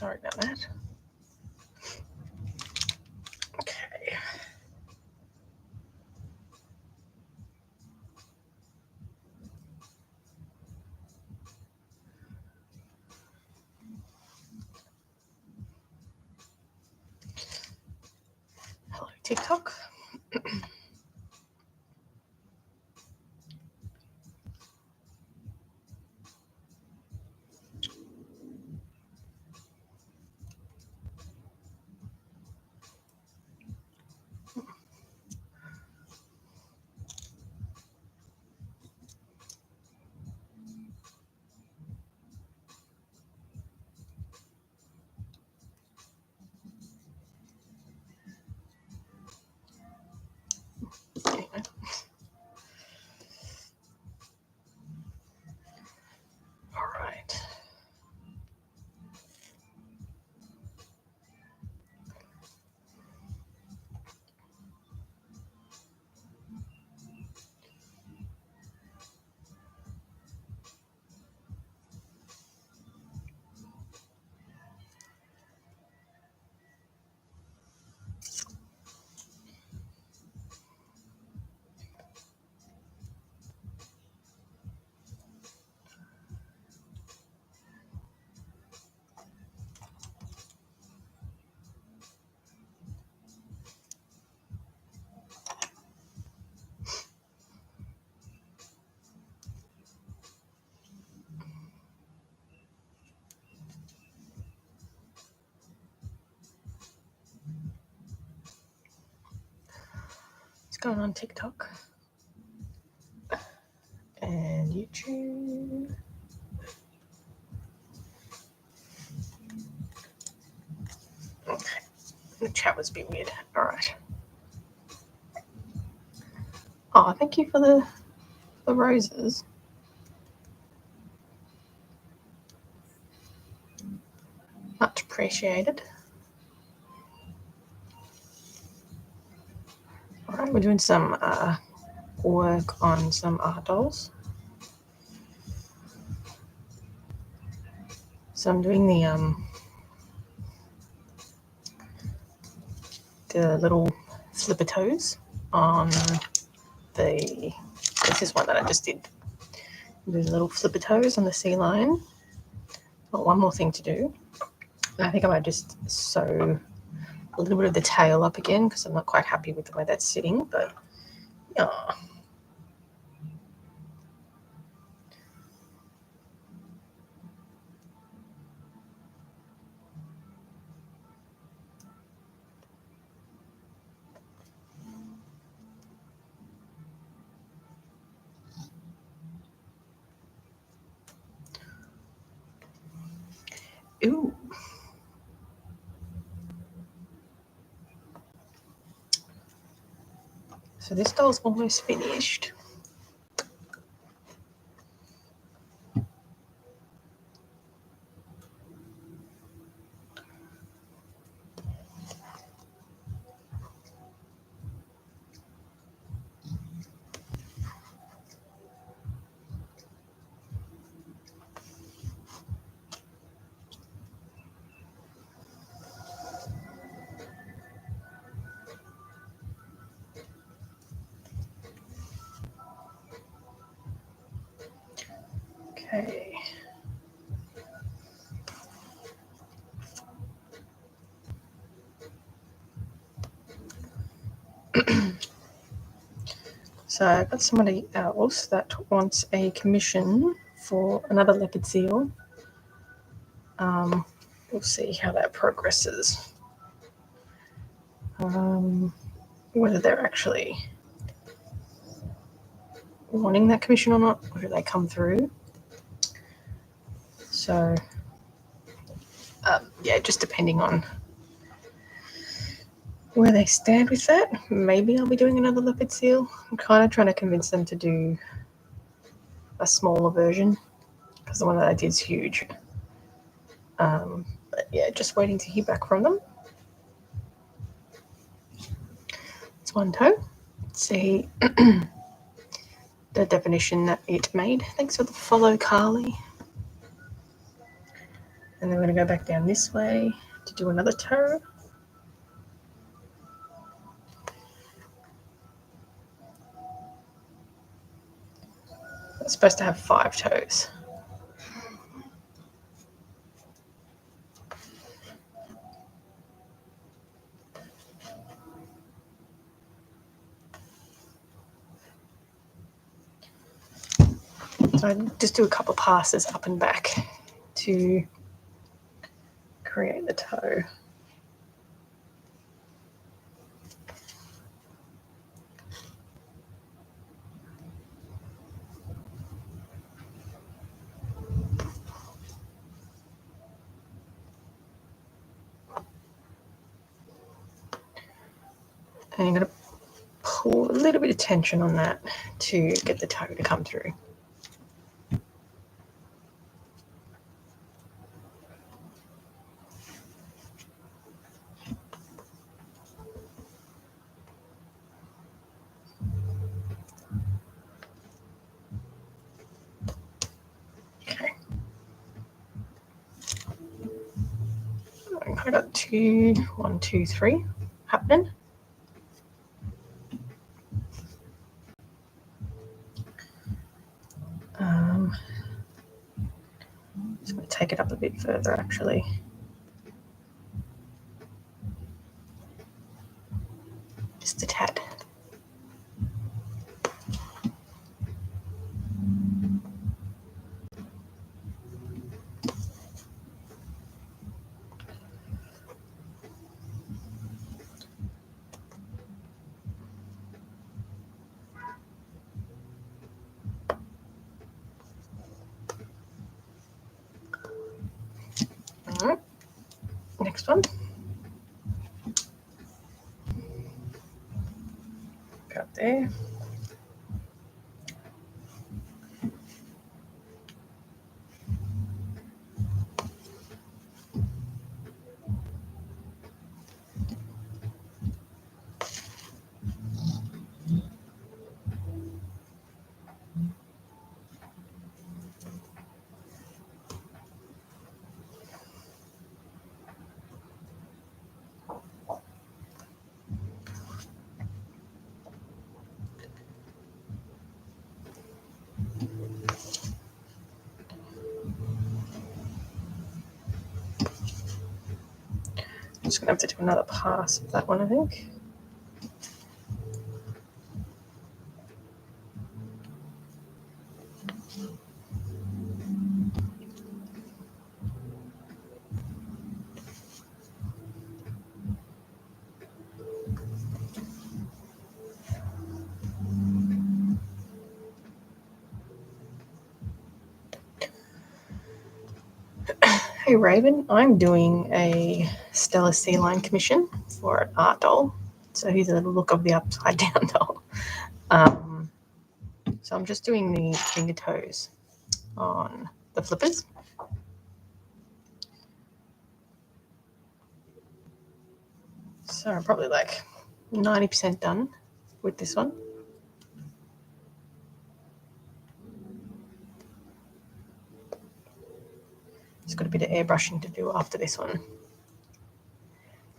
Sorry about that. Okay. Hello, TikTok. Anyway. All right. What's going on TikTok and YouTube? Okay. The chat was a bit weird. All right. Oh, thank you for the roses. Much appreciated. All right, we're doing some work on some Artdolls. So I'm doing the little flipper toes on the. This is one that I just did. Do the little flipper toes on the sea lion. Got one more thing to do. I think I might just sew a little bit of the tail up again because I'm not quite happy with the way that's sitting, but yeah. Ooh. So this doll's almost finished. Okay. So I've got somebody else that wants a commission for another leopard seal. We'll see how that progresses. Whether they're actually wanting that commission or not, or do they come through? So, yeah, just depending on where they stand with that, maybe I'll be doing another leopard seal. I'm kind of trying to convince them to do a smaller version because the one that I did is huge. But yeah, just waiting to hear back from them. It's one toe. Let's see the definition that it made. Thanks for the follow, Carly. And then we're going to go back down this way to do another toe. It's supposed to have 5 toes. So I just do a couple of passes up and back to create the toe. And you're going to pull a little bit of tension on that to get the toe to come through. Okay. I got 2, 1, 2, 3 happening. Just going to take it up a bit further actually. Just a tad. All right, next one. Go up there. Just gonna have to do another pass of that one, I think. Hey Raven, I'm doing a Stellar Sea Line commission for Artdoll. So here's a little look of the upside down doll. So I'm just doing the finger toes on the flippers. So I'm probably like 90% done with this one. Just got a bit of airbrushing to do after this one.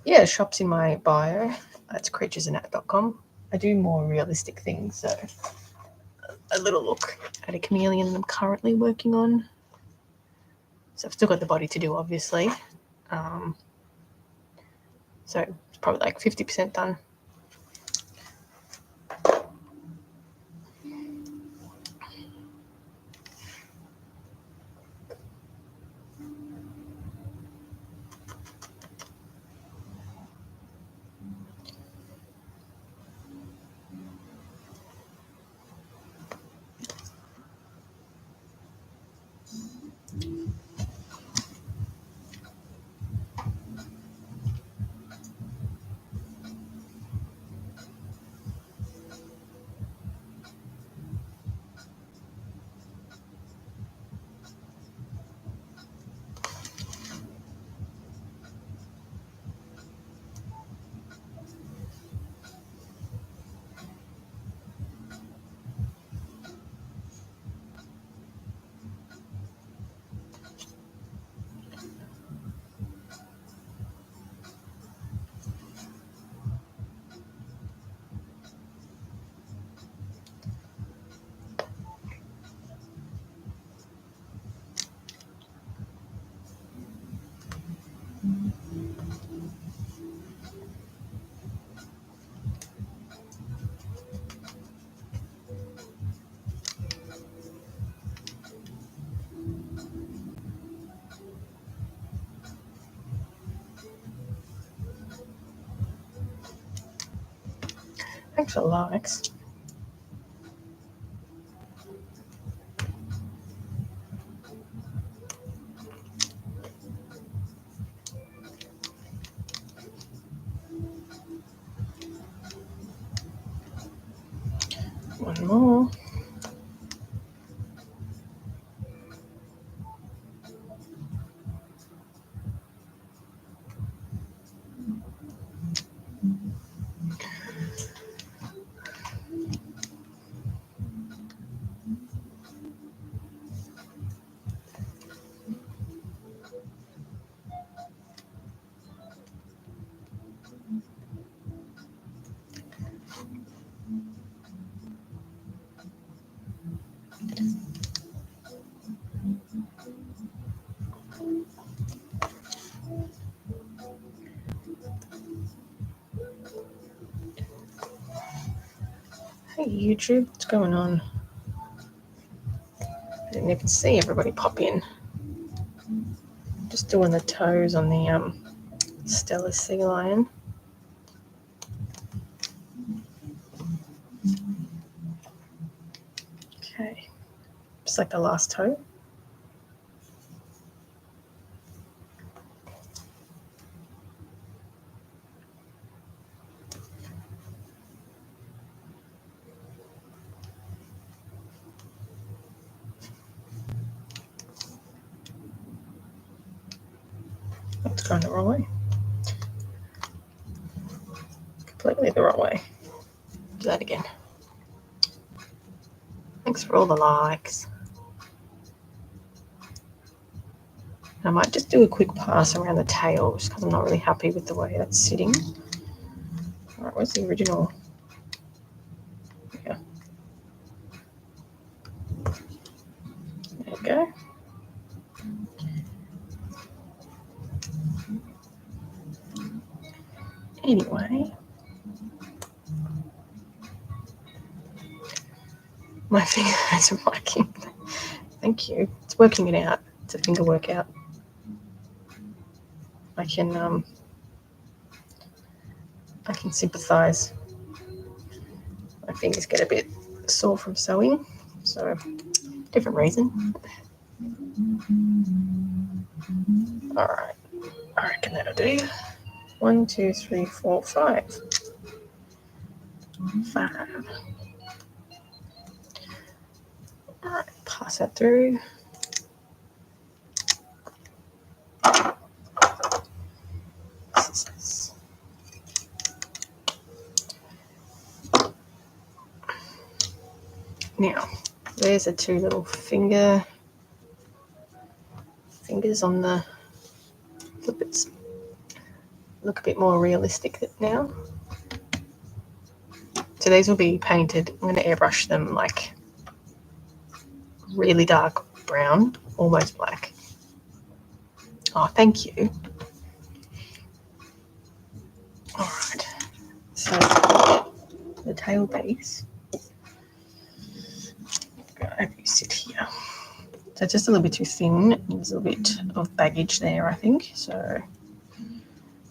Yeah, shop's in my bio. It's creaturesandat.com. I do more realistic things, so a little look at a chameleon I'm currently working on. So I've still got the body to do, obviously. So it's probably like 50% done. Thanks for the likes. One more. Hey YouTube, what's going on? I didn't even see everybody pop in. Just doing the toes on the Stella sea lion. Okay, just like the last toe. It's going the wrong way. Completely the wrong way. Do that again. Thanks for all the likes. I might just do a quick pass around the tail just because I'm not really happy with the way that's sitting. All right, where's the original? Yeah. There we go. Anyway, my fingers are working. Thank you. It's working it out. It's a finger workout. I can sympathise. My fingers get a bit sore from sewing, so different reason. All right, I reckon that'll do. 1, 2, 3, 4, 5. 5. All right, pass that through. Now, there's the two little fingers on the flippers. Look a bit more realistic now. So these will be painted. I'm going to airbrush them like really dark brown, almost black. Oh, thank you. All right. So the tail piece. If you sit here. So just a little bit too thin. There's a little bit of baggage there, I think. So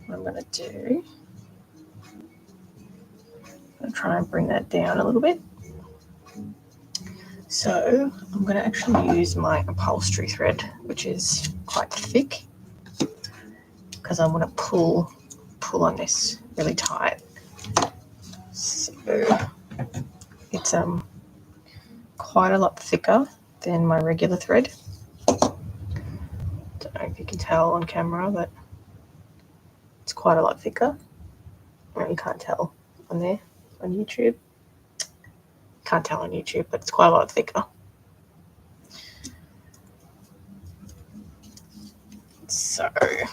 what I'm going to do, I'm going to try and bring that down a little bit. So I'm going to actually use my upholstery thread, which is quite thick, because I want to pull on this really tight. So it's quite a lot thicker than my regular thread. Don't know if you can tell on camera, but it's quite a lot thicker. Well, you can't tell on there on YouTube. Can't tell on YouTube, but it's quite a lot thicker. So, and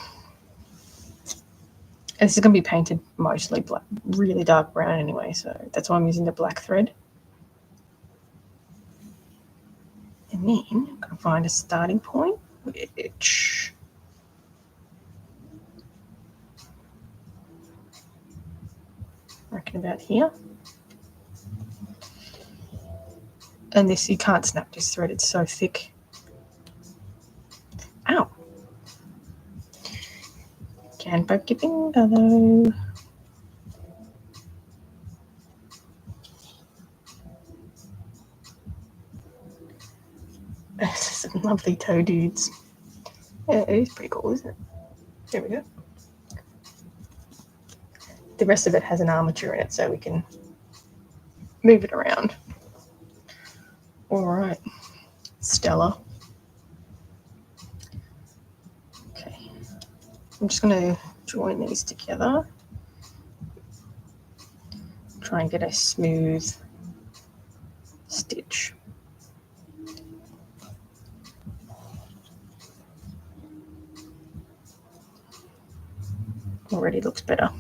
this is going to be painted mostly black, really dark brown anyway, so that's why I'm using the black thread. And then I'm going to find a starting point, which I reckon about here. And this, you can't snap this thread, it's so thick. Ow! Can poke your finger though. Some lovely toe dudes. Yeah, it is pretty cool, isn't it? There we go. The rest of it has an armature in it, so we can move it around. All right, Stella. Okay, I'm just going to join these together. Try and get a smooth stitch. Already looks better.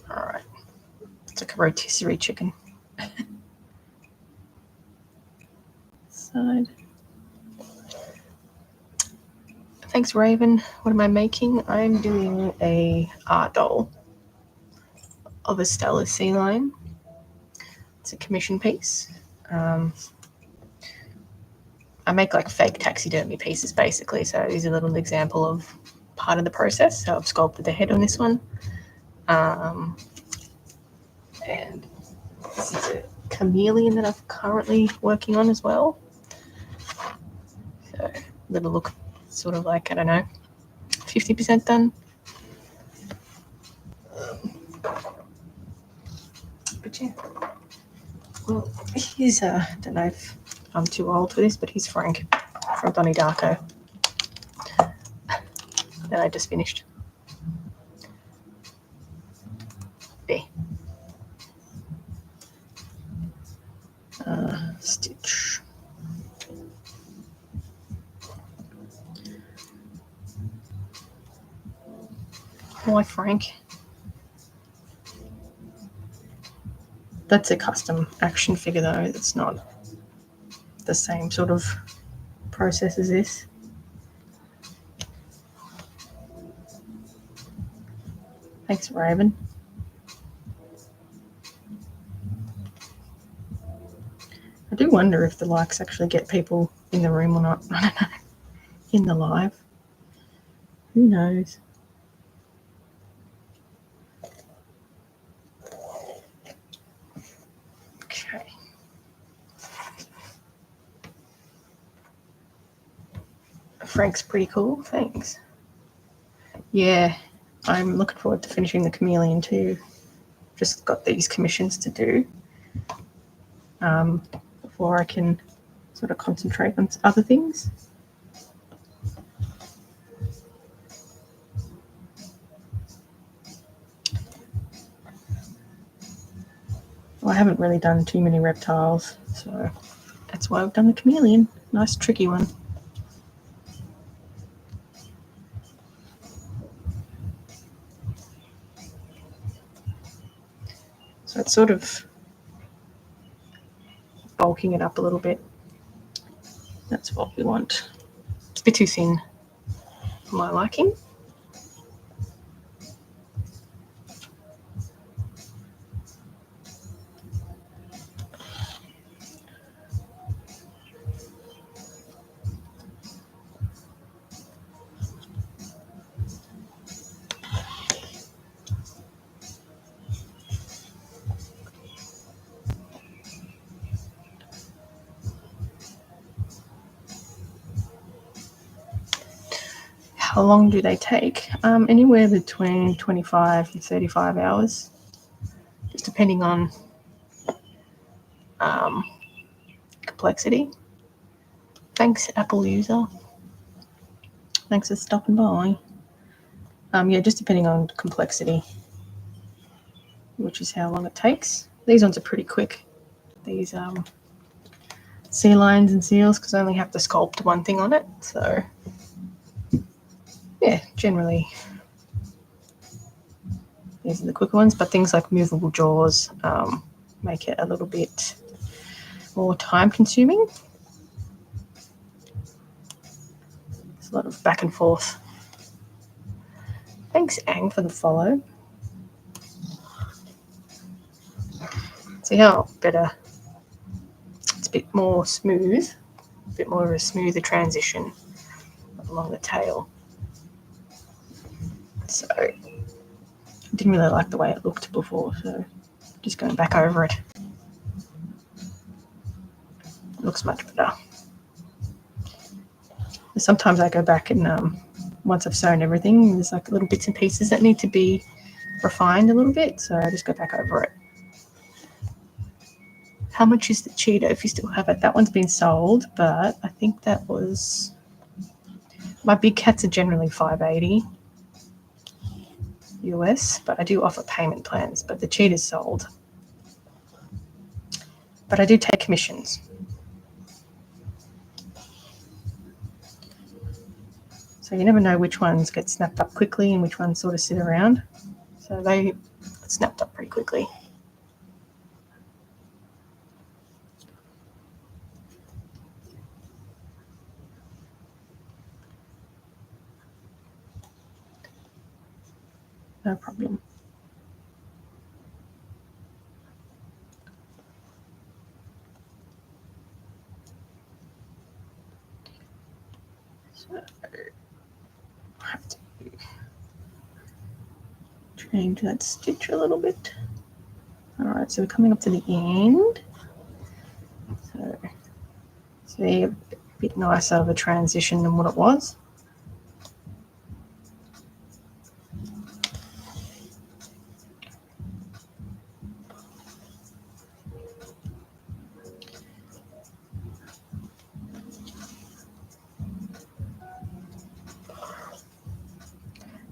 All right, it's like a rotisserie chicken. Side. Thanks, Raven. What am I making? I'm doing a Artdoll of a Stella sea lion. It's a commission piece. I make like fake taxidermy pieces basically, so here's a little example of part of the process. So I've sculpted the head on this one. And this is a chameleon that I'm currently working on as well. So little look sort of like, I don't know, 50% done. But yeah. Well, here's, I don't know if I'm too old for this, but here's Frank from Donnie Darko that I just finished. There. Stitch. Why, Frank? That's a custom action figure though. It's not the same sort of process as this. Thanks, Raven. I do wonder if the likes actually get people in the room or not. I don't know. In the live. Who knows? Okay. Frank's pretty cool. Thanks. Yeah, I'm looking forward to finishing the chameleon too. Just got these commissions to do before I can sort of concentrate on other things. Well, I haven't really done too many reptiles, so that's why I've done the chameleon. Nice tricky one. So it's sort of bulking it up a little bit. That's what we want. It's a bit too thin for my liking. How long do they take? Anywhere between 25 and 35 hours, just depending on complexity. Thanks, Apple user. Thanks for stopping by. Yeah, just depending on complexity, which is how long it takes. These ones are pretty quick. These sea lions and seals, because I only have to sculpt one thing on it. So yeah, generally these are the quicker ones, but things like movable jaws make it a little bit more time consuming. There's a lot of back and forth. Thanks, Ang, for the follow. See how better, it's a bit more smooth, a bit more of a smoother transition along the tail. So I didn't really like the way it looked before, so just going back over it. looks much better. Sometimes I go back and once I've sewn everything, there's like little bits and pieces that need to be refined a little bit, so I just go back over it. How much is the Cheetah if you still have it? That one's been sold, but I think that was... My big cats are generally $5.80 US, but I do offer payment plans, but the Cheetah's sold. But I do take commissions. So you never know which ones get snapped up quickly and which ones sort of sit around. So they snapped up pretty quickly. No problem. So I have to change that stitch a little bit. All right, so we're coming up to the end. So see, a bit nicer of a transition than what it was.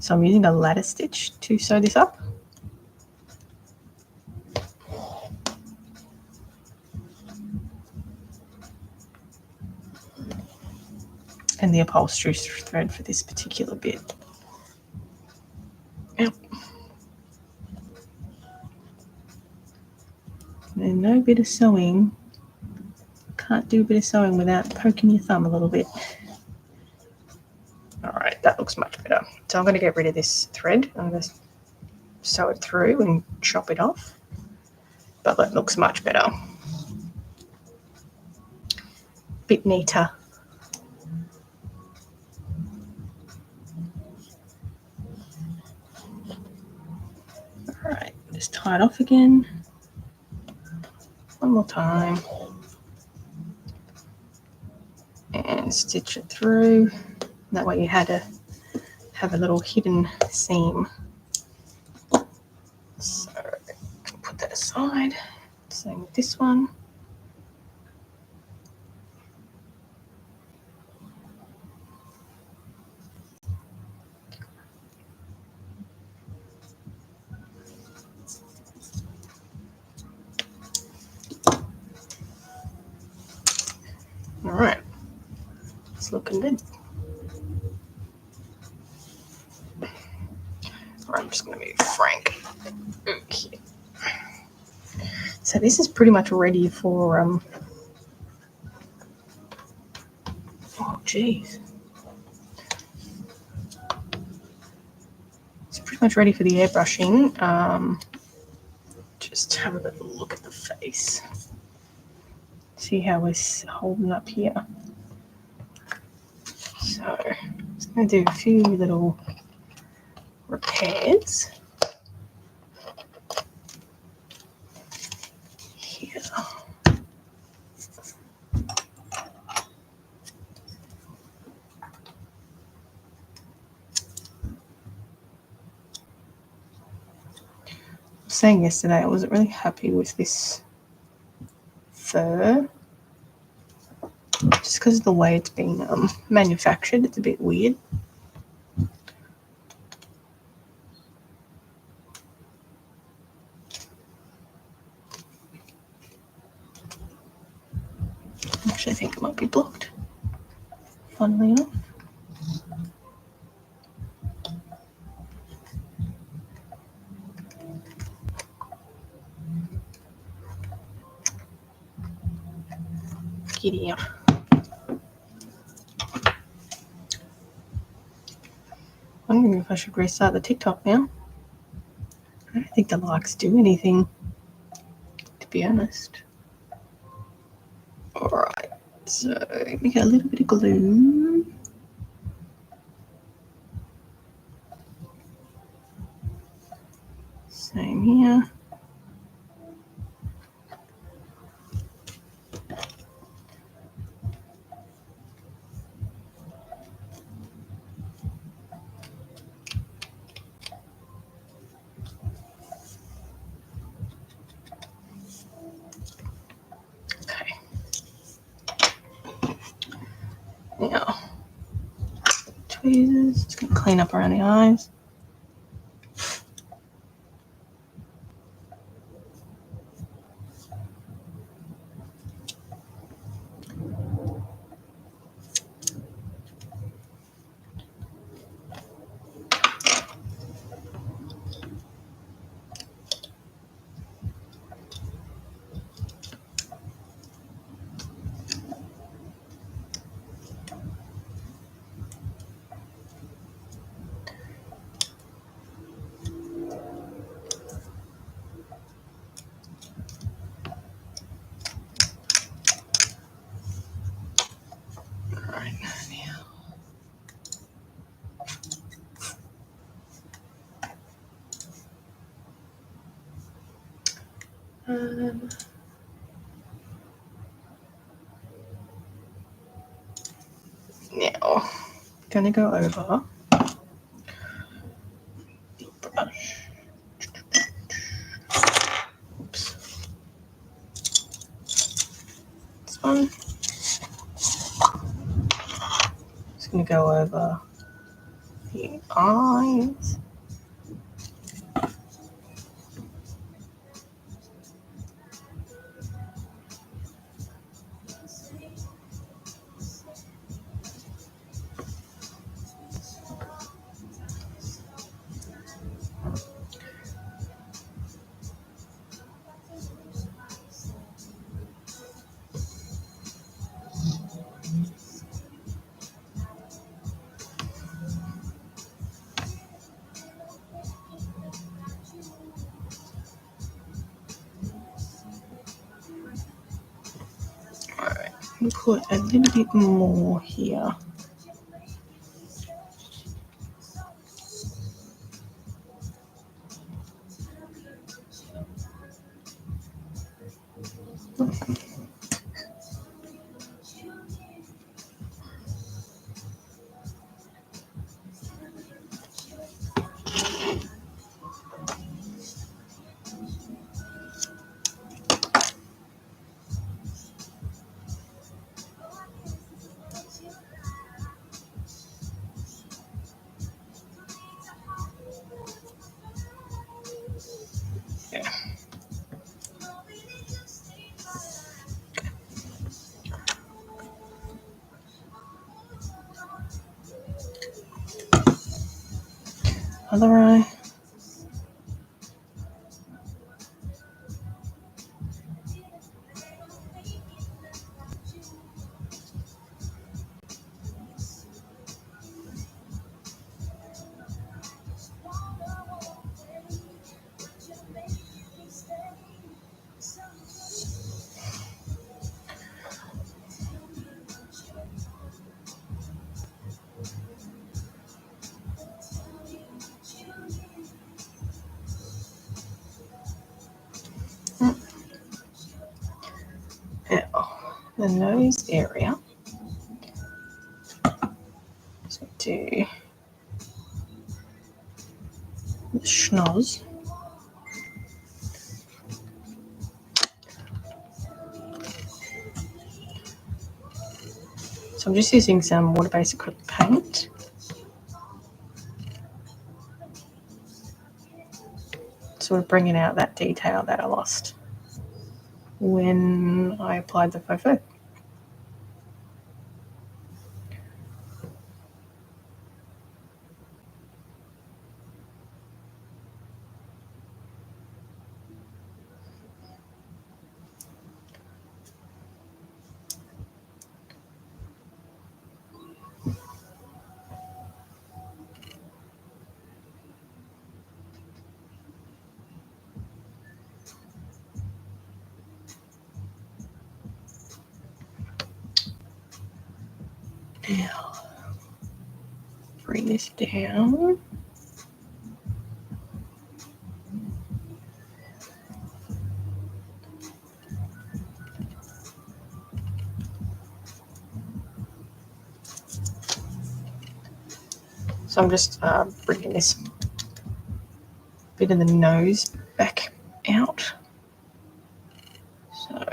So I'm using a ladder stitch to sew this up. And the upholstery thread for this particular bit. Yep. And no bit of sewing. Can't do a bit of sewing without poking your thumb a little bit. All right, that looks much better. So I'm going to get rid of this thread. I'm going to sew it through and chop it off. But that looks much better. Bit neater. All right, just tie it off again. One more time. And stitch it through. That way you had to have a little hidden seam. So put that aside. Same with this one. All right, it's looking good. All right, I'm just going to move Frank. Okay. So this is pretty much ready for oh geez. It's pretty much ready for the airbrushing. Just have a little look at the face. See how we're holding up here. So I'm just going to do a few little repairs here. I was saying yesterday I wasn't really happy with this fur, just because of the way it's been manufactured. It's a bit weird. Actually, I think it might be blocked, funnily enough. Giddy up. I'm wondering if I should restart the TikTok now. I don't think the likes do anything, to be honest. Alright, so let me get a little bit of glue. Same here. clean up around the eyes. Right now. Now, I'm going to go over the brush. Oops. This one. Just going to go over the eyes. Alright, put a little bit more here. Yeah. Other eye. Now, the nose area. So do the schnoz. So I'm just using some water-based acrylic paint. Sort of bringing out that detail that I lost when I applied the faux fur. Now, bring this down. So I'm just bringing this bit of the nose back out. So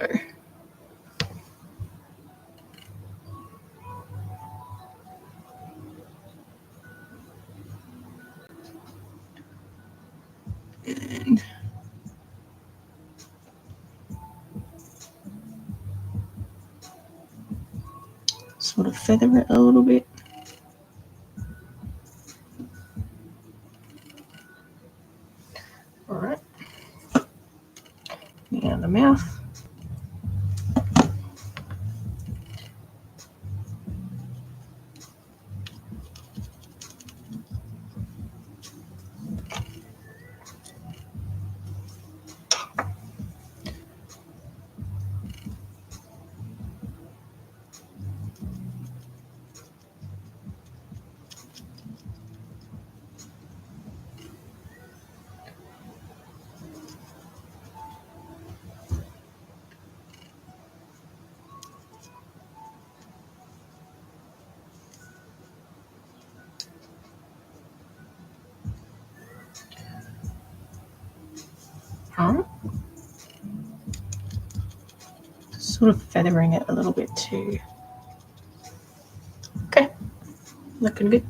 sort of feather it a little bit. All right. Now the mouth. Sort of feathering it a little bit too. Okay, looking good.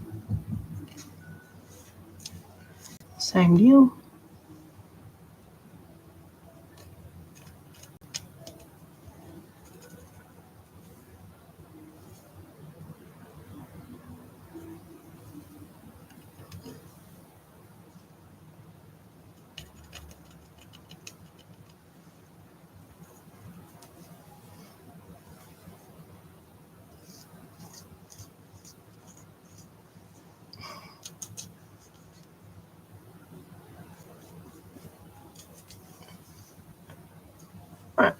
Same deal. Right.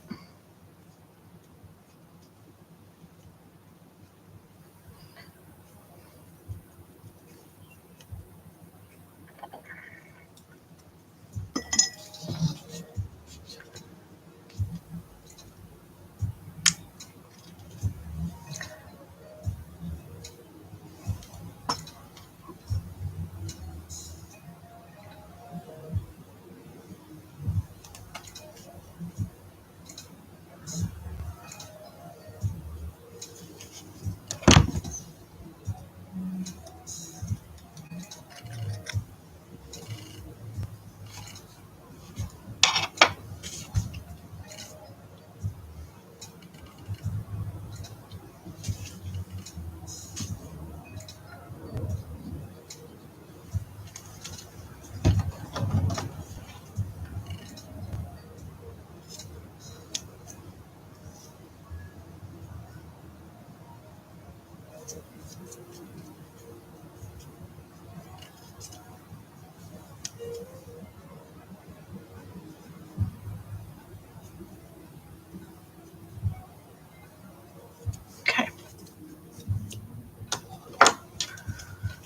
Okay.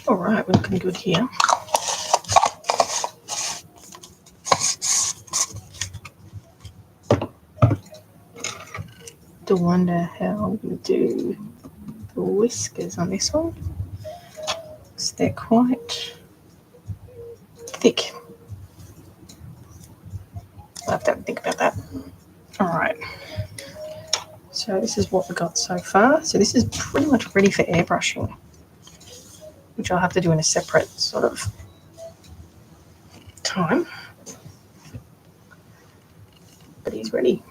All right, we're looking good here. To wonder how we do the whiskers on this one, because they're quite thick. I'll have to think about that. All right. So this is what we got so far. So this is pretty much ready for airbrushing, which I'll have to do in a separate sort of time. But he's ready.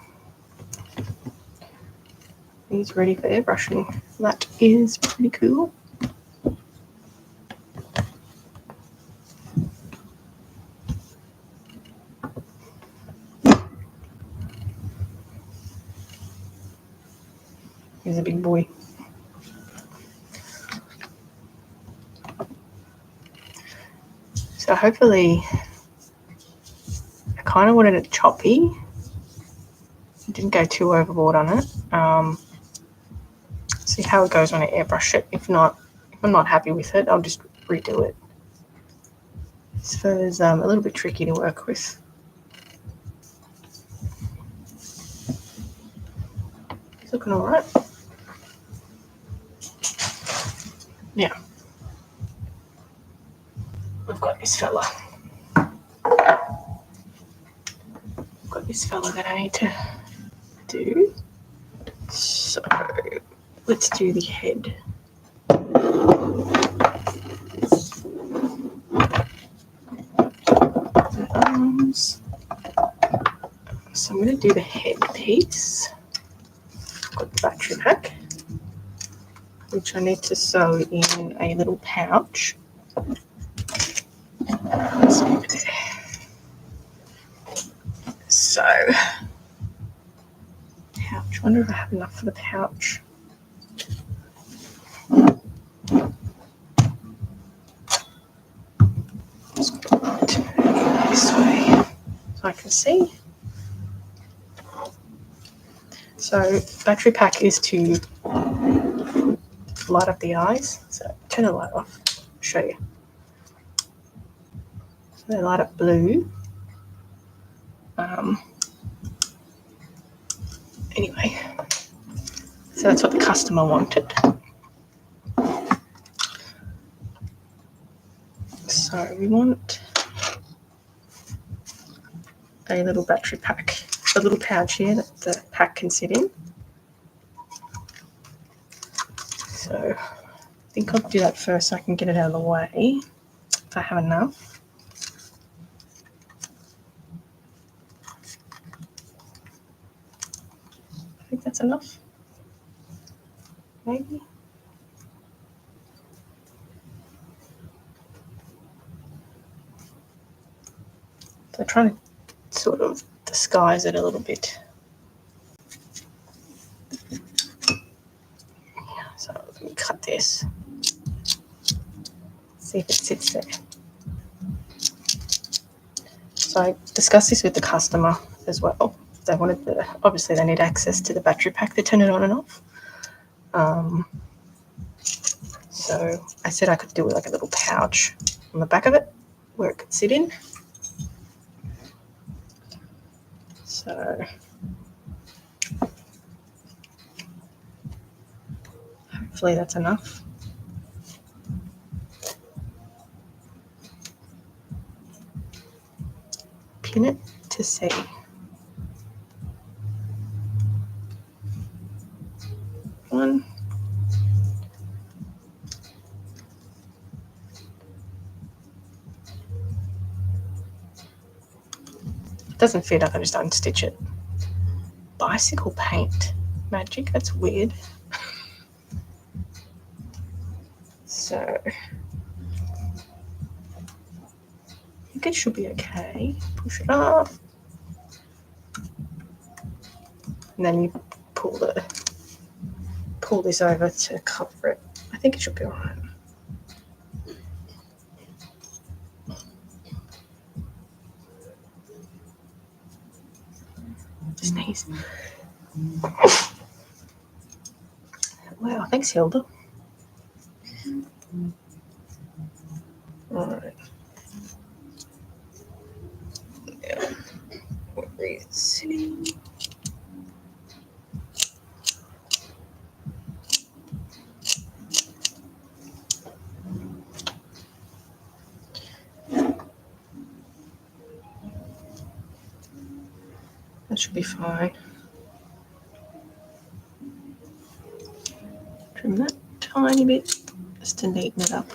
He's ready for airbrushing. That is pretty cool. He's a big boy. So hopefully, I kind of wanted it choppy. Didn't go too overboard on it. See how it goes when I airbrush it. If I'm not happy with it, I'll just redo it. This fur is a little bit tricky to work with. It's looking all right. Now, we've got this fella. That I need to do. So let's do the head. The arms. So I'm going to do the head piece. Got the battery pack. which I need to sew in a little pouch. So, pouch. I wonder if I have enough for the pouch. Just turn it this way so I can see. So, battery pack is to light up the eyes. So, turn the light off. I'll show you. So they light up blue. Anyway, so that's what the customer wanted. So we want a little battery pack, a little pouch here that the pack can sit in. So I think I'll do that first so I can get it out of the way if I have enough. I think that's enough. Maybe. So I'm trying to sort of disguise it a little bit. So let me cut this. See if it sits there. So I discussed this with the customer as well. They wanted obviously they need access to the battery pack to turn it on and off. So I said I could do like a little pouch on the back of it where it could sit in. So hopefully that's enough. Pin it to see. One. It doesn't fit, I can just unstitch it. Bicycle paint magic, that's weird. So I think it should be okay. Push it up. And then you pull this over to cover it. I think it should be alright. Sneeze. Wow, thanks, Hilda. Alright. Yeah. Where is it sitting? That should be fine. Trim that tiny bit just to neaten it up.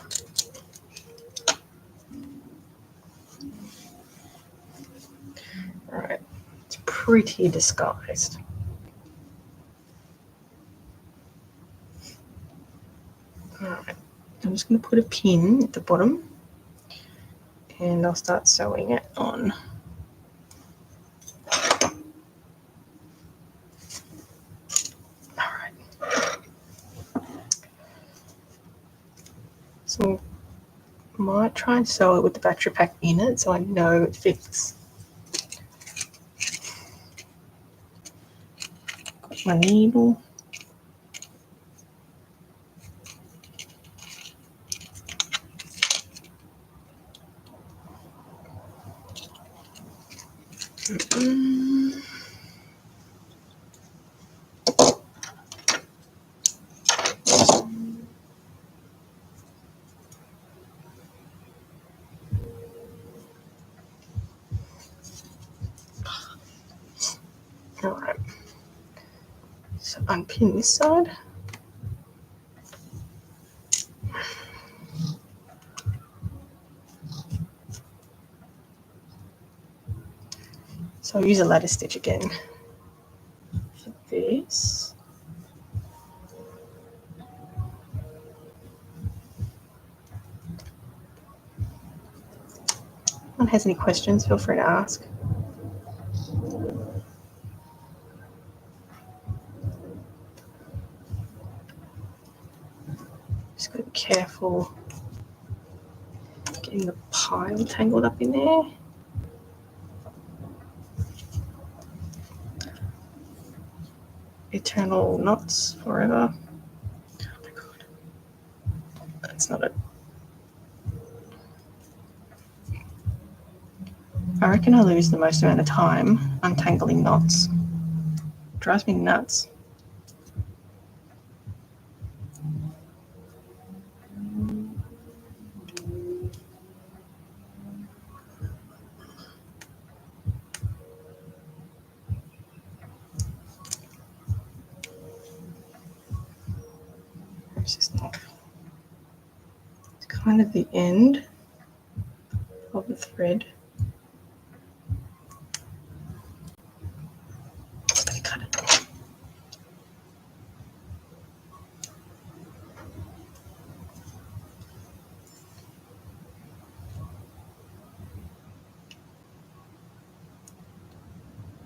Alright, it's pretty disguised. Alright, I'm just going to put a pin at the bottom and I'll start sewing it on. Alright. So I might try and sew it with the battery pack in it so I know it fits. Got my needle. Alright, so unpin this side. So I'll use a ladder stitch again for this. has any questions, feel free to ask. Just got to be careful getting the pile tangled up in there. Eternal knots forever. Oh my god. That's not it. I reckon I lose the most amount of time untangling knots. It drives me nuts. It's just not. It's kind of the end of the thread. Just gonna cut it.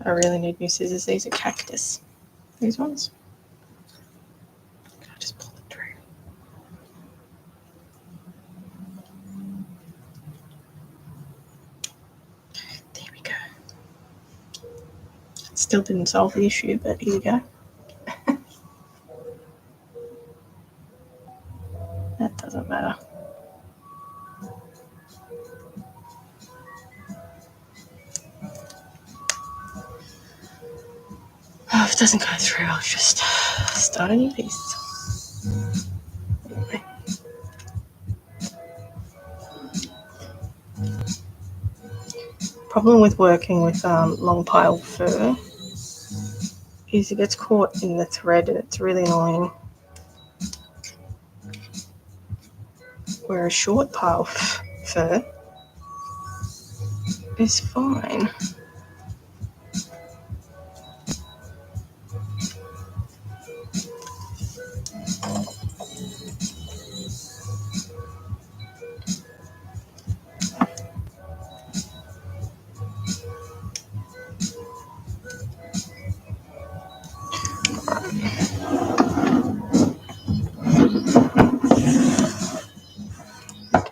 I really need new scissors. These are cactus. These ones. I'll just pull it through. There we go. Still didn't solve the issue, but here we go. That doesn't matter. Oh, if it doesn't go through, I'll just start a new piece. Anyway. Problem with working with long pile fur is it gets caught in the thread and it's really annoying. Whereas short pile fur is fine.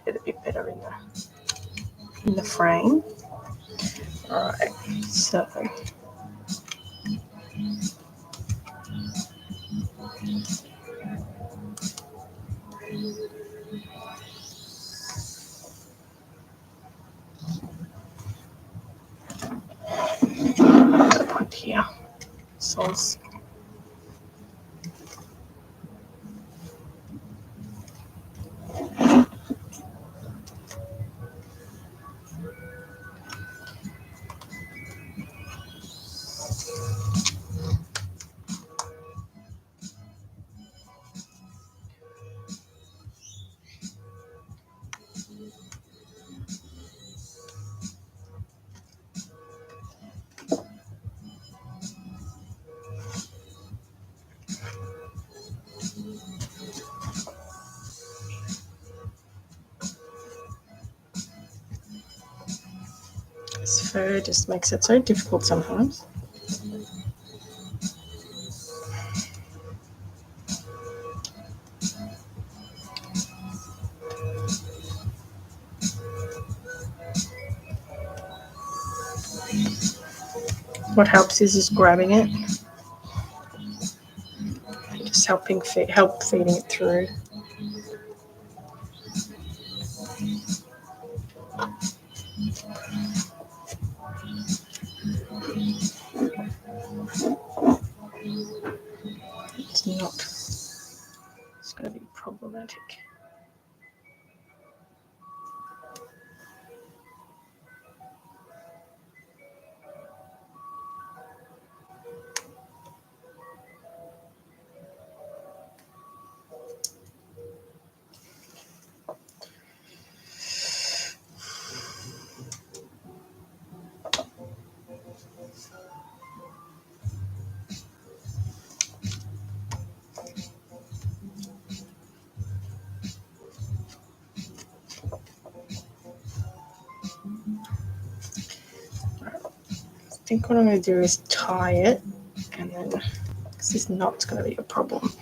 Get a bit better in the frame. Alright, so got a point here. Soles. This fur just makes it so difficult sometimes. What helps is just grabbing it, just help feeding it through. It's going to be problematic. think what I'm going to do is tie it, and then because this knot's going to be a problem.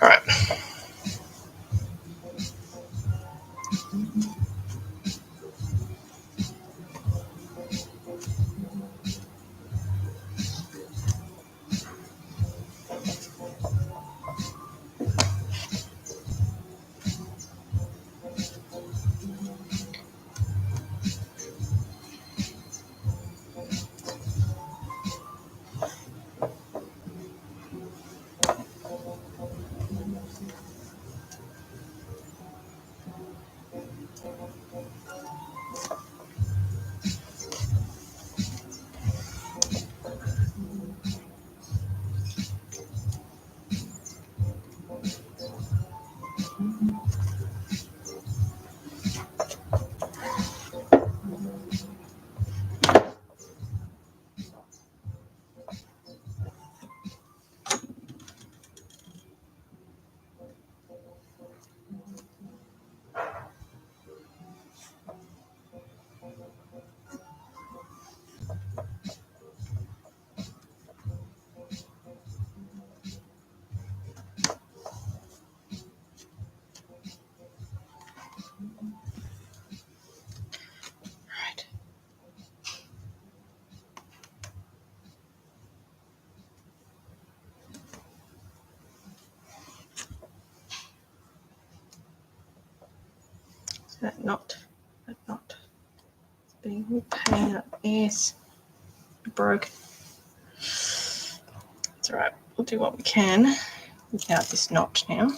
All right. That knot is being a pain in the ass. Broke. It's all right. We'll do what we can without this knot now.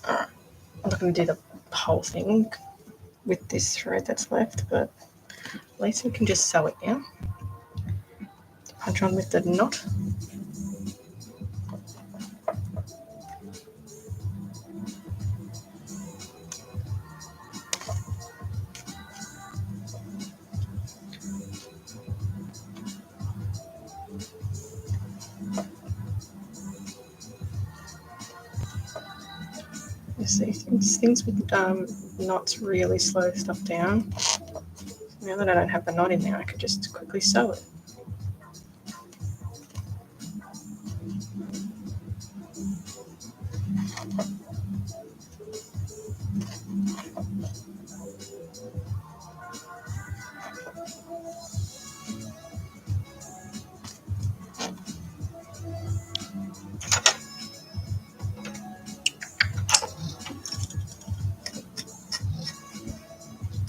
All right. I'm not going to do the whole thing with this thread that's left, but at least we can just sew it now. Punch on with the knot. You see, things with knots really slow stuff down. Now that I don't have the knot in there, I could just quickly sew it.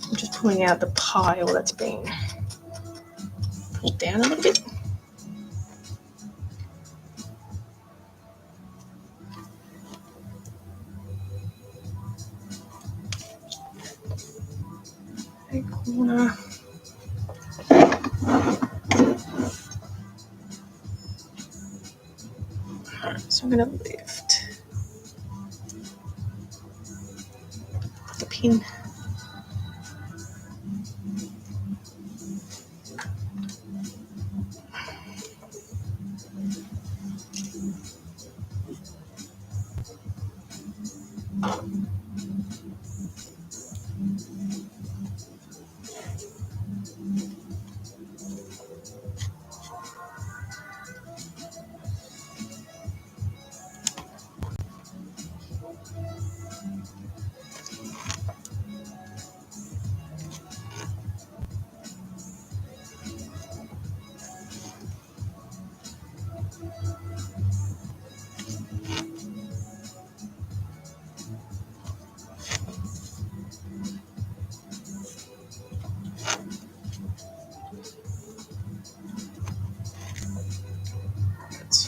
I'm just pulling out the pile that's been pulled down a little bit. Corner. Alright, so I'm going to lift the pin.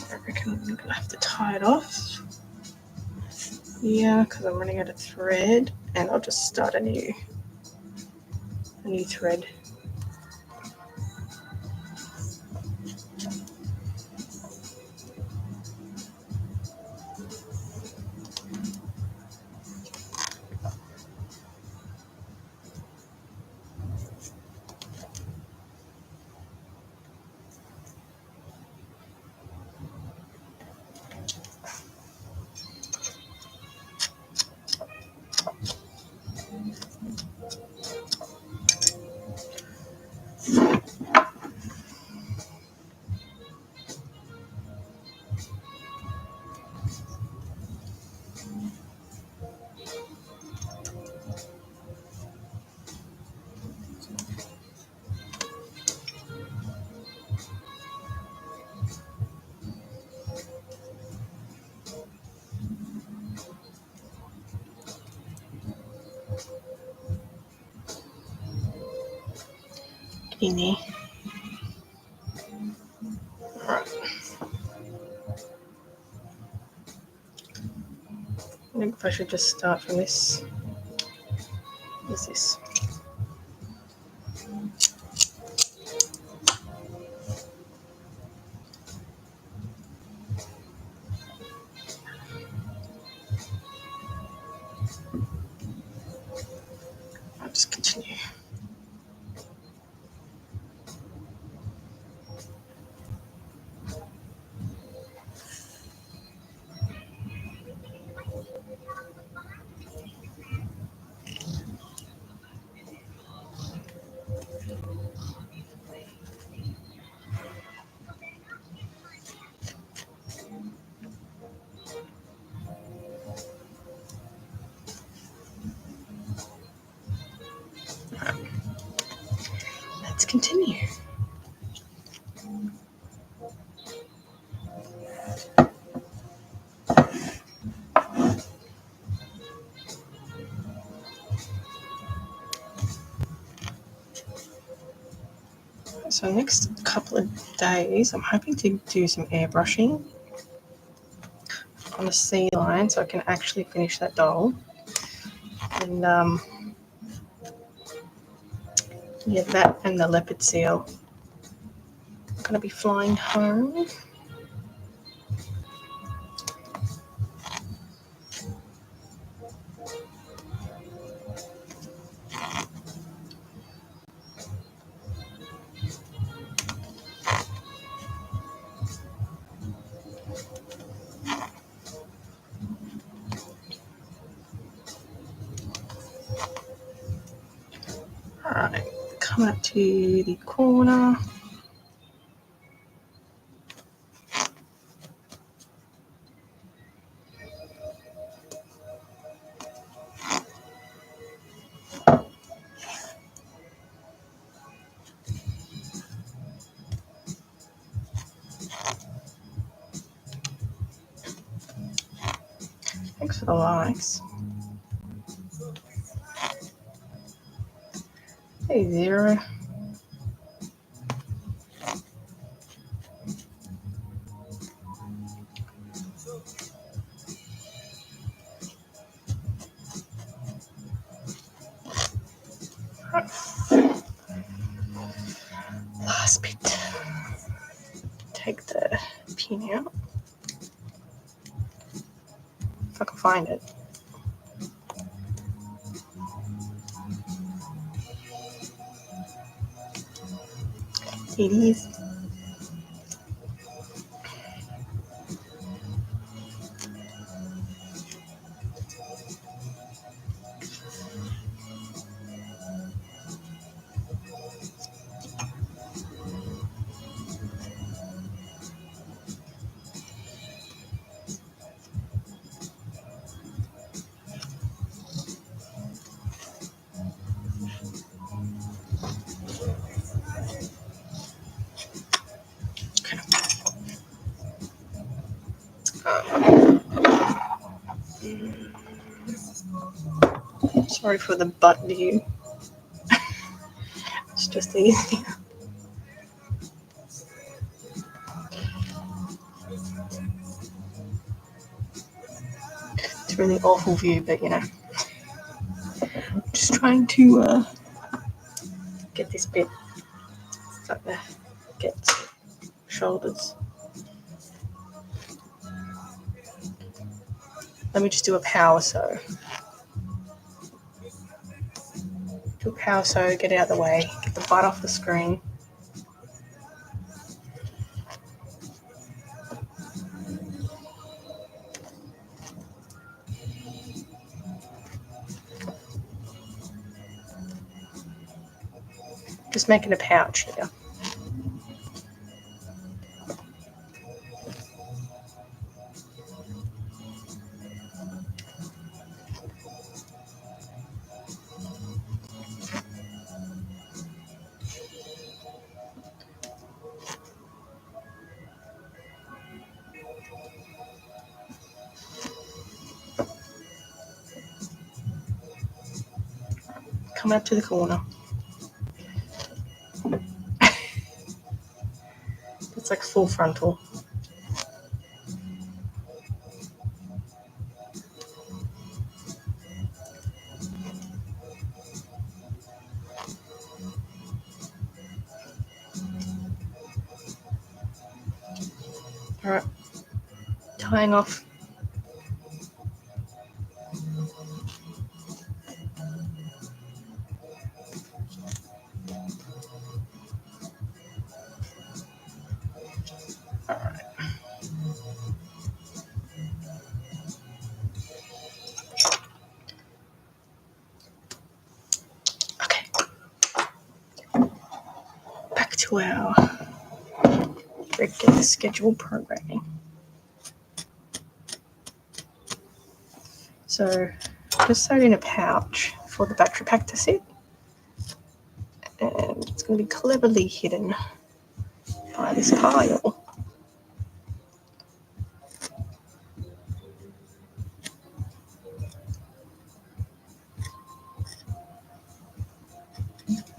I reckon I'm going to have to tie it off. here because I'm running out of thread, and I'll just start a new thread. Get in there. Alright. I think if I should just start from this. What is this? I'll just continue. Let's continue. So next couple of days, I'm hoping to do some airbrushing on the sea line so I can actually finish that doll. And yeah, that and the leopard seal. I'm going to be flying home. Alright, come up to the corner. Thanks for the likes. Hey, Zero. Last bit. Take the pin out. If I can find it. It is. Sorry for the butt view. It's just easy. To this really awful view, but you know, just trying to get this bit like the get shoulders. Let me just do a power sew. Do a power sew, get it out of the way, get the butt off the screen. Just making a pouch here. Come up to the corner. It's like full frontal. All right, tying off. All right. Okay. Back to our regular scheduled programming. So just sewed in a pouch for the battery pack to sit, and it's going to be cleverly hidden by this pile.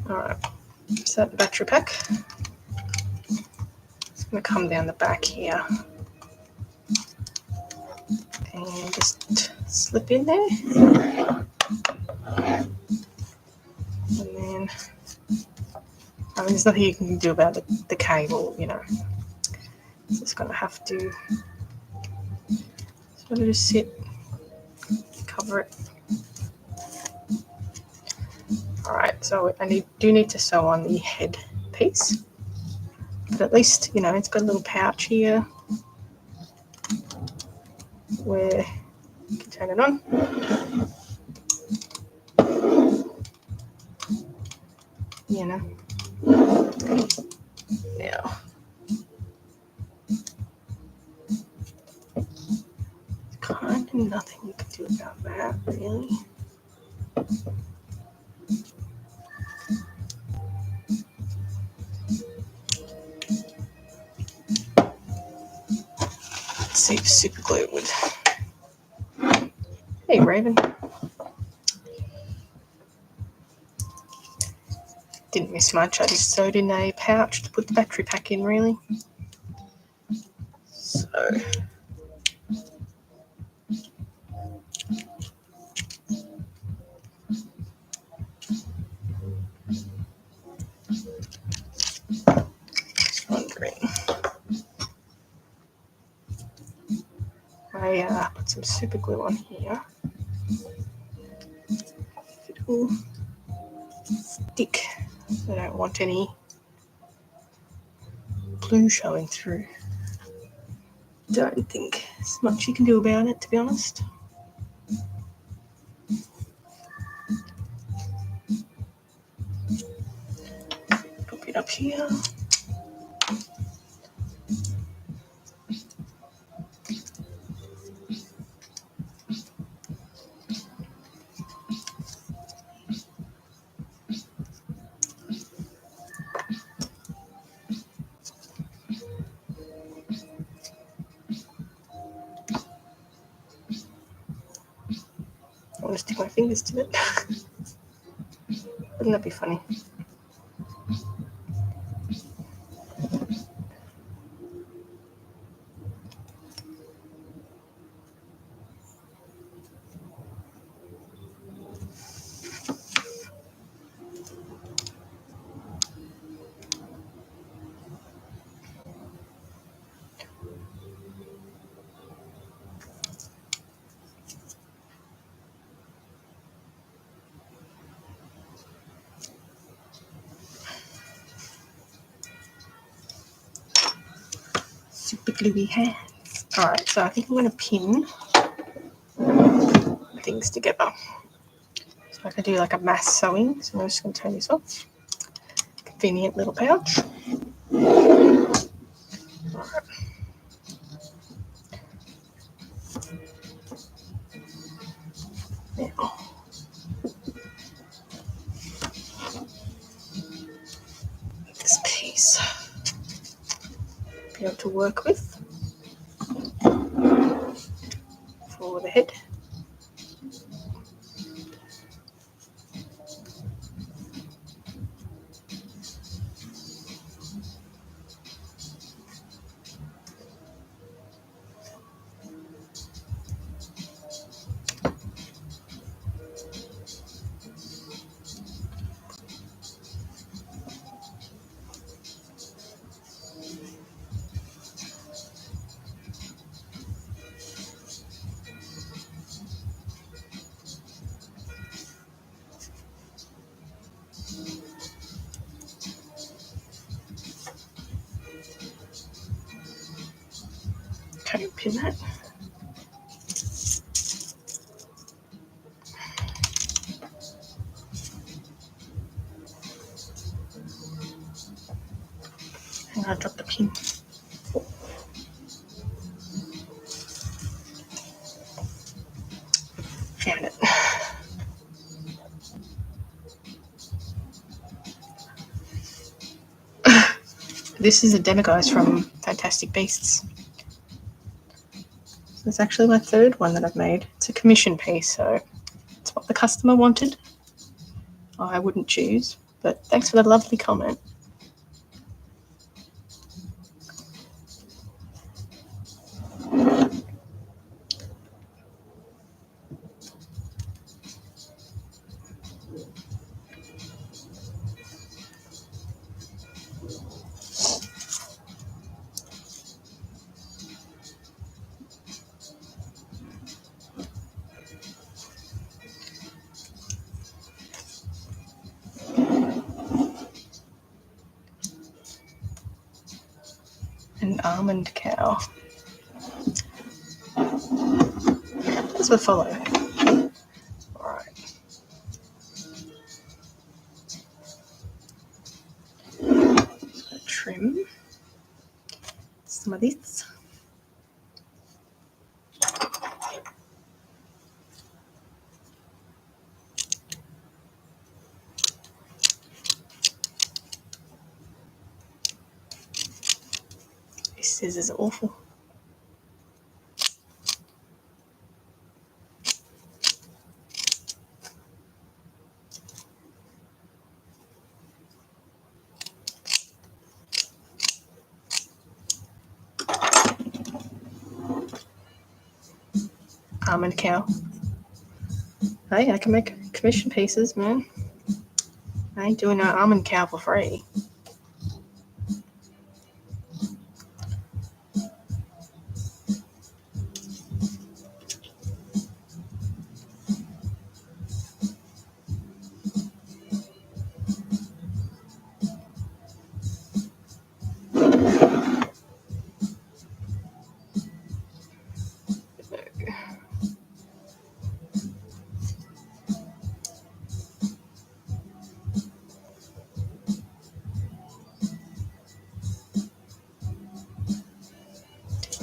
Alright, so the battery pack, it's going to come down the back here and just slip in there, and then there's nothing you can do about the cable, you know, it's just going to have to sort of just sit, cover it. Alright, so I do need to sew on the head piece, but at least, you know, it's got a little pouch here where you can turn it on. You know, now kind of nothing you can do about that, really. Let's see if super glue would. Hey, Raven. Didn't miss much. I just sewed in a pouch to put the battery pack in, really. So just wondering. I put some super glue on here. It'll stick. I don't want any glue showing through. Don't think there's much you can do about it, to be honest. Pop it up here. I want to stick my fingers to it. Wouldn't that be funny? the gluey hands. Alright, so I think I'm going to pin things together. So I can do like a mass sewing. So I'm just going to turn this off. Convenient little pouch. Alright. Now, this piece be able to work with for the head. Okay, pin that. And I dropped the pin. Found it. This is a demo, guys, from Fantastic Beasts. So it's actually my third one that I've made. It's a commission piece, so it's what the customer wanted. I wouldn't choose, but thanks for the lovely comment. An almond cow. As we follow. Alright. Trim some of this. These scissors are awful. Almond cow. Hey, I can make commission pieces, man. I ain't doing no almond cow for free.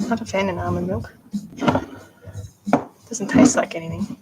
Not a fan of almond milk. Doesn't taste like anything.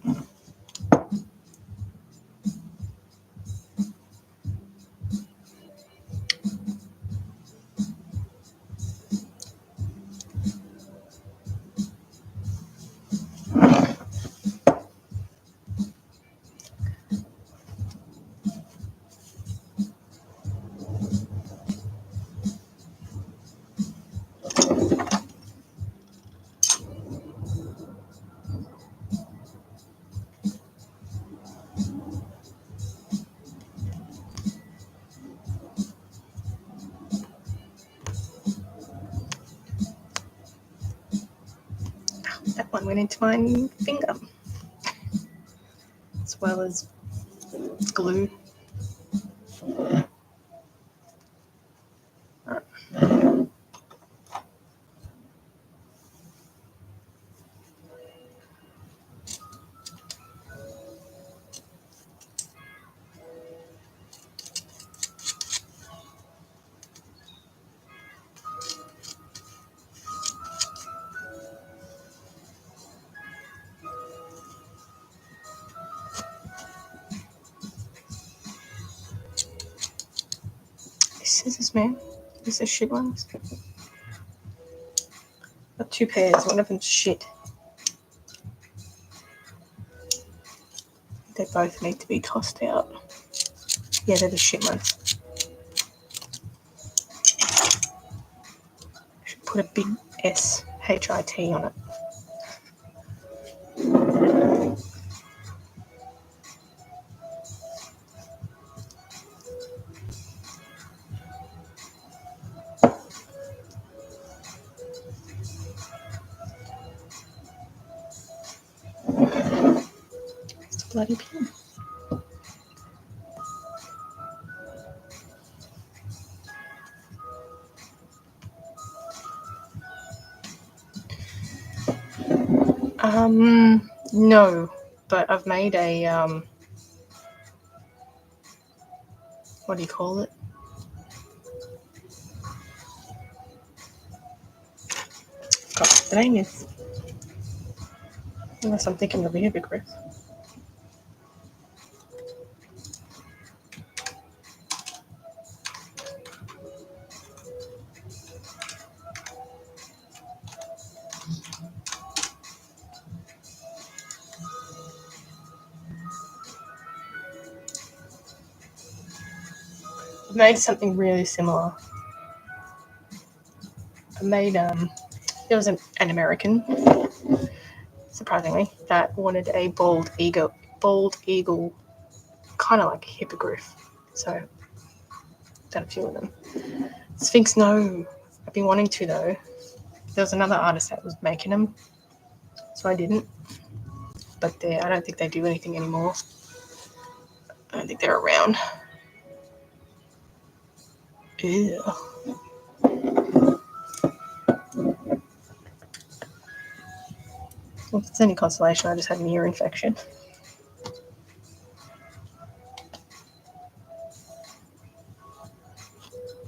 That one went into my finger, as well as glue. scissors, man. These are shit ones. Got 2 pairs. One of them's shit. They both need to be tossed out. Yeah, they're the shit ones. Should put a big S-H-I-T on it. It's a bloody pin. No, but I've made a, what do you call it? God, the name is, unless I'm thinking of a hippogriff. I've made something really similar. I made, there was an American, surprisingly, that wanted a bald eagle, kind of like a hippogriff. So, I've done a few of them. Sphinx, no. I've been wanting to, though. There was another artist that was making them, so I didn't. But I don't think they do anything anymore. I don't think they're around. Ew. Well, if it's any consolation, I just had an ear infection.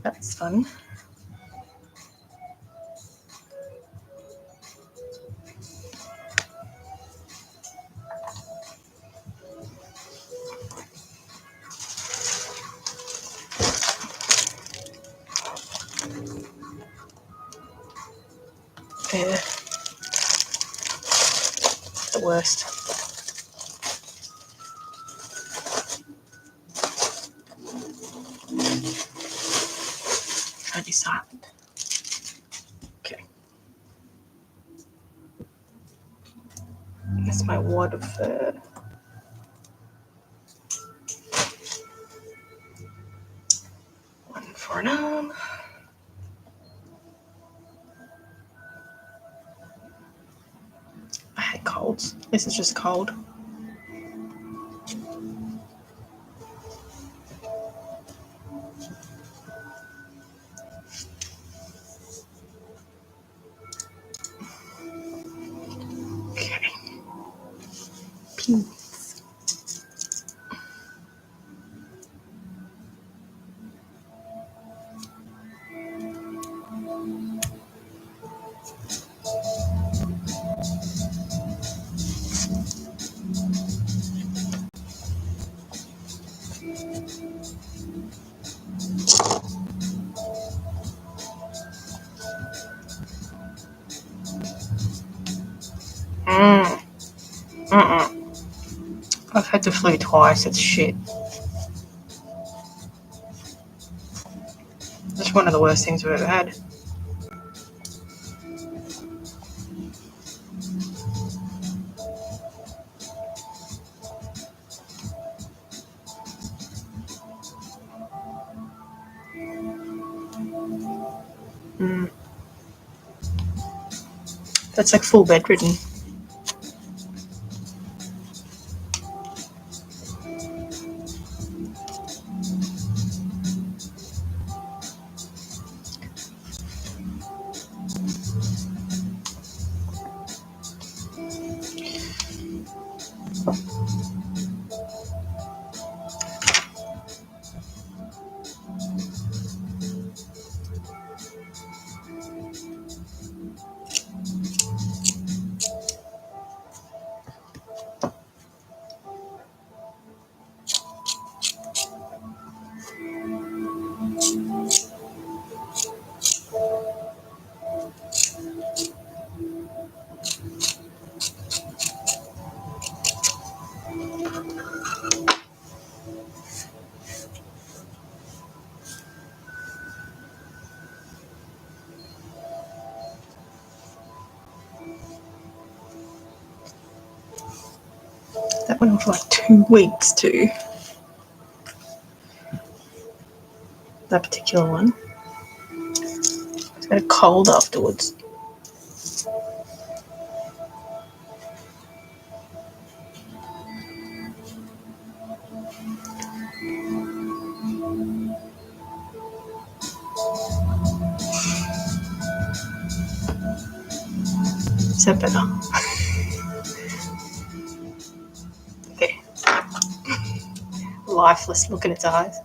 That's fun. Yeah. The worst. Try to be silent. Okay. That's my wad of one for an arm. I hate colds. This is just cold. Okay. Pins. I've had the flu twice. It's shit. It's one of the worst things I've ever had. That's like full bedridden. That went on for like 2 weeks too. That particular one. I had a cold afterwards. Is that better? Okay. Lifeless look in its eyes.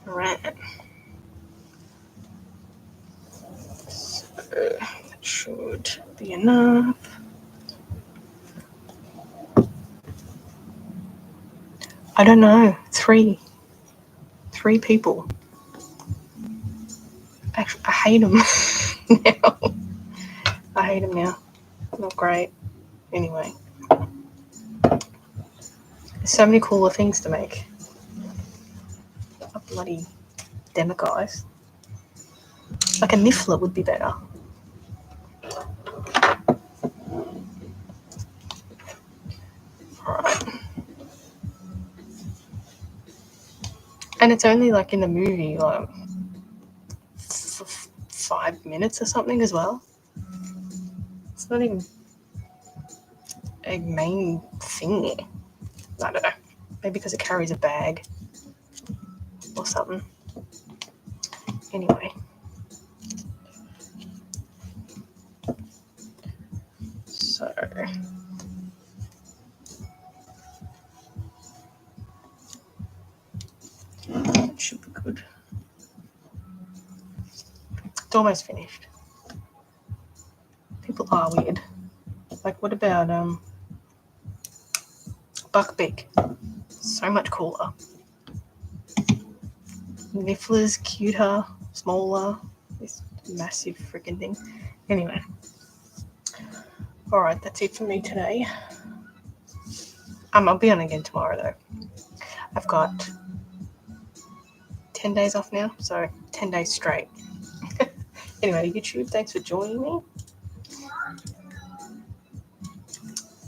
Right. So that should be enough. I don't know. 3 people. Actually, I hate them now. I hate them now. Not great. Anyway. There's so many cooler things to make. A bloody demo guys. Like a niffler would be better. Alright. And it's only like in the movie, like 5 minutes or something as well. It's not even a main thing. I don't know. Maybe because it carries a bag or something. Anyway. So that should be good. It's almost finished. People are weird. Like, what about buckbeak? So much cooler. Niffler's cuter, smaller. This massive freaking thing. Anyway. Alright, that's it for me today. I'll be on again tomorrow though. I've got 10 days off now, so 10 days straight. Anyway, YouTube, thanks for joining me.